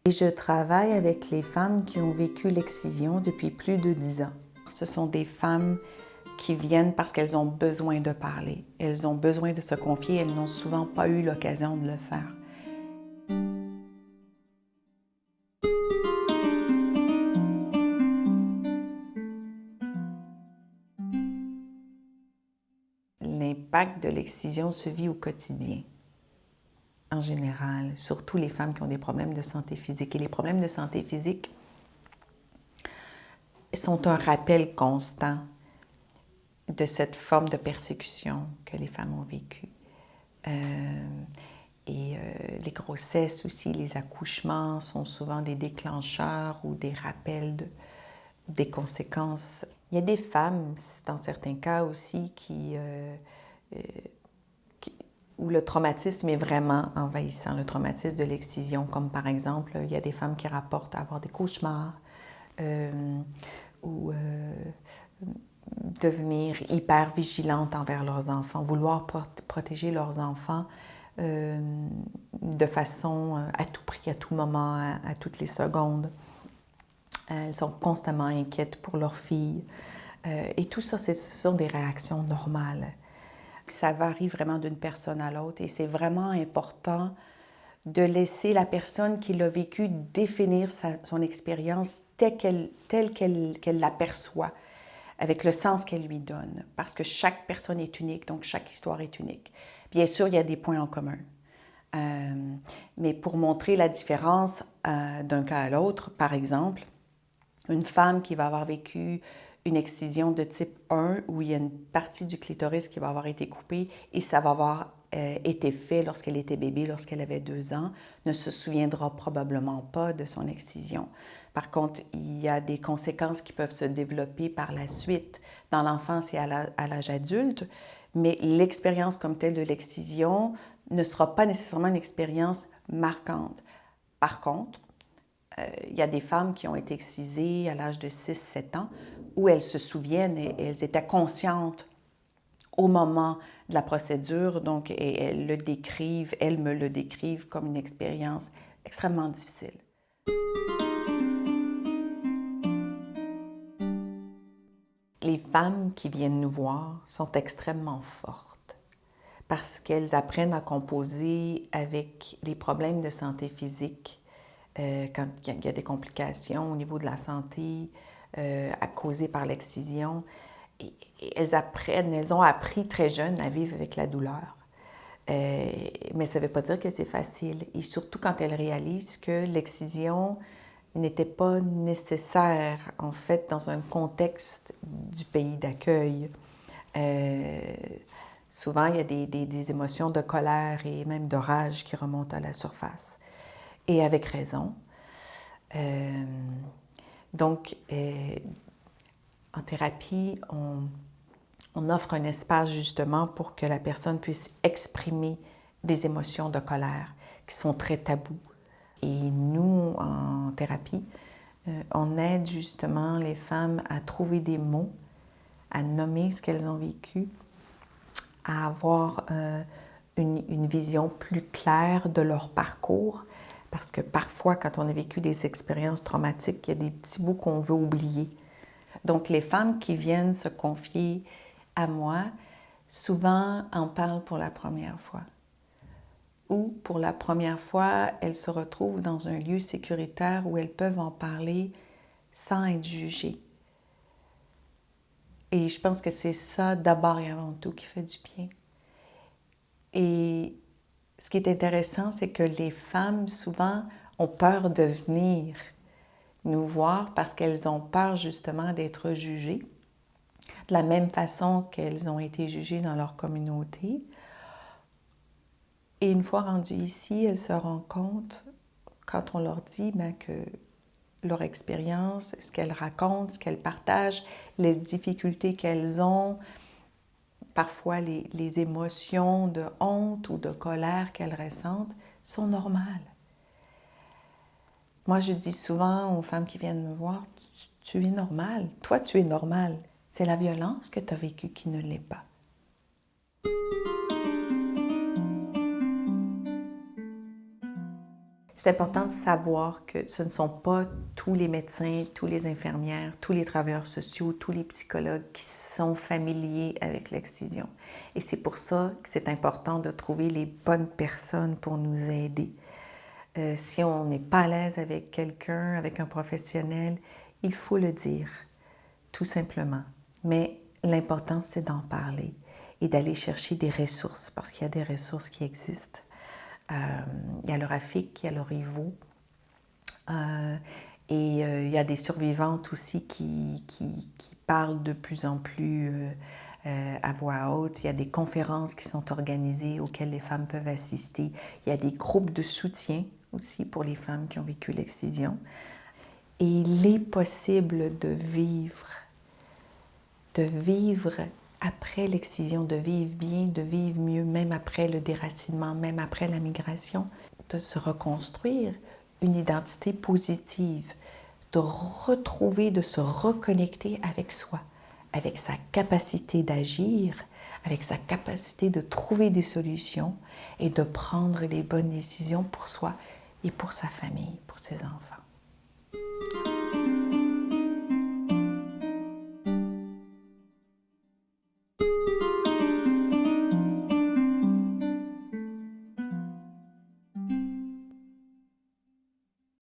Je travaille avec les femmes qui ont vécu l'excision depuis plus de 10 ans. Ce sont des femmes qui viennent parce qu'elles ont besoin de parler. Elles ont besoin de se confier, elles n'ont souvent pas eu l'occasion de le faire. L'impact de l'excision se vit au quotidien, en général, surtout les femmes qui ont des problèmes de santé physique. Et les problèmes de santé physique sont un rappel constant de cette forme de persécution que les femmes ont vécue. Les grossesses aussi, les accouchements sont souvent des déclencheurs ou des rappels des conséquences. Il y a des femmes, dans certains cas aussi, où le traumatisme est vraiment envahissant, le traumatisme de l'excision, comme par exemple, il y a des femmes qui rapportent avoir des cauchemars ou devenir hyper vigilantes envers leurs enfants, vouloir protéger leurs enfants de façon à tout prix, à tout moment, à toutes les secondes. Elles sont constamment inquiètes pour leurs filles. Et tout ça, ce sont des réactions normales. Ça varie vraiment d'une personne à l'autre et c'est vraiment important de laisser la personne qui l'a vécu définir son expérience telle qu'elle l'aperçoit, avec le sens qu'elle lui donne, parce que chaque personne est unique, donc chaque histoire est unique. Bien sûr, il y a des points en commun. Mais pour montrer la différence d'un cas à l'autre, par exemple, une femme qui va avoir vécu une excision de type 1 où il y a une partie du clitoris qui va avoir été coupée et ça va avoir été fait lorsqu'elle était bébé, lorsqu'elle avait 2 ans, ne se souviendra probablement pas de son excision. Par contre, il y a des conséquences qui peuvent se développer par la suite dans l'enfance et à l'âge adulte, mais l'expérience comme telle de l'excision ne sera pas nécessairement une expérience marquante. Par contre, il y a des femmes qui ont été excisées à l'âge de 6-7 ans où elles se souviennent et elles étaient conscientes au moment de la procédure, donc et elles me le décrivent comme une expérience extrêmement difficile. Les femmes qui viennent nous voir sont extrêmement fortes parce qu'elles apprennent à composer avec les problèmes de santé physique quand il y a des complications au niveau de la santé causées par l'excision. Et elles ont appris très jeunes à vivre avec la douleur. Mais ça ne veut pas dire que c'est facile. Et surtout quand elles réalisent que l'excision n'était pas nécessaire, en fait, dans un contexte du pays d'accueil. Souvent, il y a des émotions de colère et même de rage qui remontent à la surface. Et avec raison. Donc, en thérapie, on offre un espace justement pour que la personne puisse exprimer des émotions de colère qui sont très tabous. Et nous, en thérapie, on aide justement les femmes à trouver des mots, à nommer ce qu'elles ont vécu, à avoir une vision plus claire de leur parcours. Parce que parfois, quand on a vécu des expériences traumatiques, il y a des petits bouts qu'on veut oublier. Donc, les femmes qui viennent se confier à moi, souvent en parlent pour la première fois. Ou pour la première fois, elles se retrouvent dans un lieu sécuritaire où elles peuvent en parler sans être jugées. Et je pense que c'est ça d'abord et avant tout qui fait du bien. Et ce qui est intéressant, c'est que les femmes, souvent, ont peur de venir nous voir parce qu'elles ont peur justement d'être jugées, de la même façon qu'elles ont été jugées dans leur communauté. Et une fois rendues ici, elles se rendent compte, quand on leur dit que leur expérience, ce qu'elles racontent, ce qu'elles partagent, les difficultés qu'elles ont, parfois les émotions de honte ou de colère qu'elles ressentent, sont normales. Moi, je dis souvent aux femmes qui viennent me voir, tu es normale, toi tu es normale. C'est la violence que tu as vécue qui ne l'est pas. C'est C'est important de savoir que ce ne sont pas tous les médecins, tous les infirmières, tous les travailleurs sociaux, tous les psychologues qui sont familiers avec l'excision. Et c'est pour ça que c'est important de trouver les bonnes personnes pour nous aider. Si on n'est pas à l'aise avec quelqu'un, avec un professionnel, il faut le dire, tout simplement. Mais l'important, c'est d'en parler et d'aller chercher des ressources, parce qu'il y a des ressources qui existent. Il y a le RAFIC, il y a le RIVO, et il y a des survivantes aussi qui parlent de plus en plus à voix haute. Il y a des conférences qui sont organisées auxquelles les femmes peuvent assister. Il y a des groupes de soutien aussi pour les femmes qui ont vécu l'excision. Et il est possible de vivre après l'excision, de vivre bien, de vivre mieux, même après le déracinement, même après la migration, de se reconstruire une identité positive, de retrouver, de se reconnecter avec soi, avec sa capacité d'agir, avec sa capacité de trouver des solutions et de prendre les bonnes décisions pour soi et pour sa famille, pour ses enfants.